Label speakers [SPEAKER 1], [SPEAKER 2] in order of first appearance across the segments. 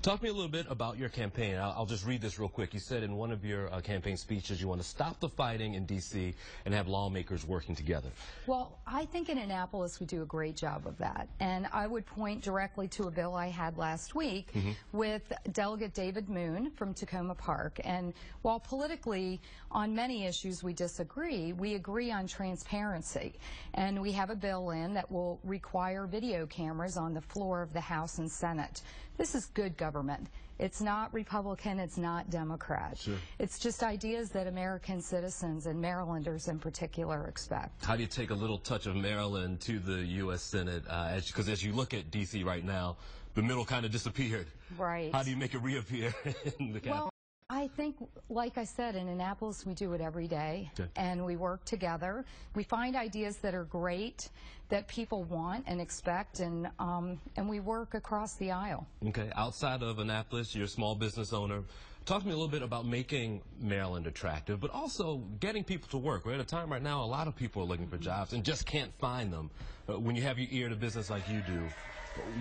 [SPEAKER 1] Talk to me a little bit about your campaign. I'll just read this real quick. You said in one of your campaign speeches you want to stop the fighting in D.C. and have lawmakers working together.
[SPEAKER 2] Well, I think in Annapolis we do a great job of that. And I would point directly to a bill I had last week with Delegate David Moon from Tacoma Park. And while politically on many issues we disagree, we agree on transparency. And we have a bill in that will require video cameras on the floor of the House and Senate. This is good government. It's not Republican, it's not Democrat. Sure. It's just ideas that American citizens and Marylanders in particular expect.
[SPEAKER 1] How do you take a little touch of Maryland to the U.S. Senate? Because as you look at D.C. right now, the middle kind of disappeared.
[SPEAKER 2] Right.
[SPEAKER 1] How do you make it reappear in the capital?
[SPEAKER 2] Well, I think, like I said, in Annapolis we do it every day, and we work together. We find ideas that are great, that people want and expect, and we work across the aisle. Okay.
[SPEAKER 1] Outside of Annapolis, you're a small business owner. Talk to me a little bit about making Maryland attractive, but also getting people to work. We're at a time right now a lot of people are looking for jobs and just can't find them. When you have your ear to business like you do,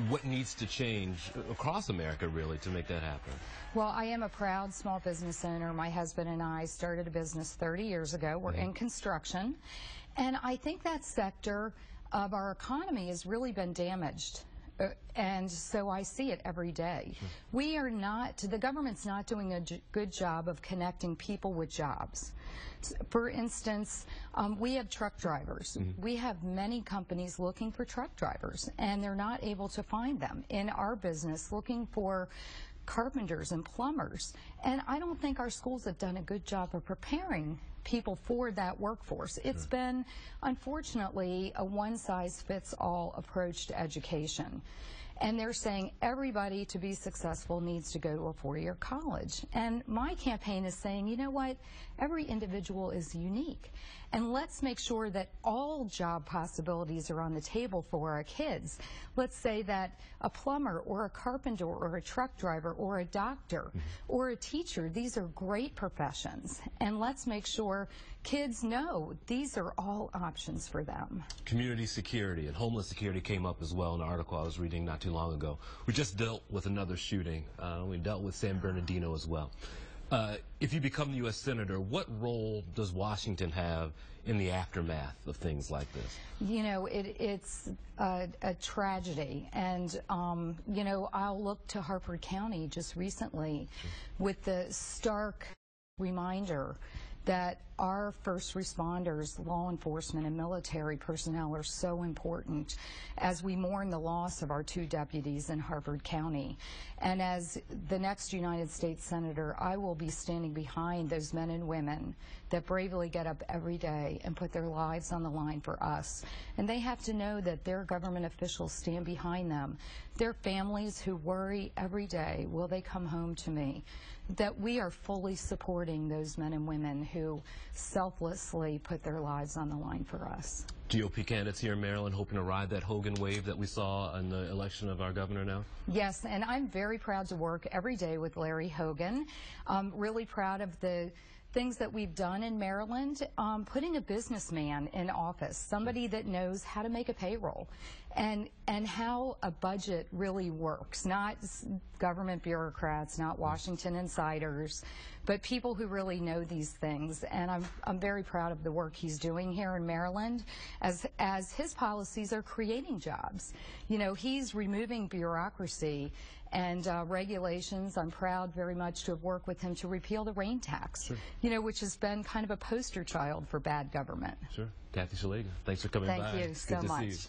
[SPEAKER 1] what needs to change across America, really, to make that happen?
[SPEAKER 2] Well, I am a proud small business owner. My husband and I started a business 30 years ago. We're in construction. And I think that sector of our economy has really been damaged. And so I see it every day. We are not, the government's not doing a good job of connecting people with jobs. For instance, we have truck drivers. We have many companies looking for truck drivers, and they're not able to find them. In our business, looking for carpenters and plumbers. And I don't think our schools have done a good job of preparing people for that workforce. It's been, unfortunately, a one-size-fits-all approach to education. And they're saying everybody to be successful needs to go to a four-year college. And my campaign is saying, you know what, every individual is unique. And let's make sure that all job possibilities are on the table for our kids. Let's say that a plumber or a carpenter or a truck driver or a doctor or a teacher, these are great professions. And let's make sure kids know these are all options for them. Community
[SPEAKER 1] security and homeless security came up as well in an article I was reading not too long ago. We just dealt with another shooting. We dealt with San Bernardino as well. If you become the U.S. Senator, what role does Washington have in the aftermath of things like this?
[SPEAKER 2] You know, it's a tragedy. And, you know, I'll look to Harford County just recently with the stark reminder that our first responders, law enforcement, and military personnel are so important as we mourn the loss of our two deputies in Harford County. And as the next United States Senator, I will be standing behind those men and women that bravely get up every day and put their lives on the line for us. And they have to know that their government officials stand behind them. Their families who worry every day, will they come home to me? That we are fully supporting those men and women who selflessly put their lives on the line for us.
[SPEAKER 1] GOP candidates here in Maryland hoping to ride that Hogan wave that we saw in the election of our governor now?
[SPEAKER 2] Yes, and I'm very proud to work every day with Larry Hogan. Really proud of the things that we've done in Maryland, putting a businessman in office, somebody that knows how to make a payroll and how a budget really works, not government bureaucrats, not Washington insiders, but people who really know these things. And I'm very proud of the work he's doing here in Maryland as his policies are creating jobs. You know, he's removing bureaucracy and regulations. I'm proud very much to have worked with him to repeal the rain tax, you know, which has been kind of a poster child for bad government.
[SPEAKER 1] Sure. Kathy Szeliga, thanks for coming by.
[SPEAKER 2] Thank you so much.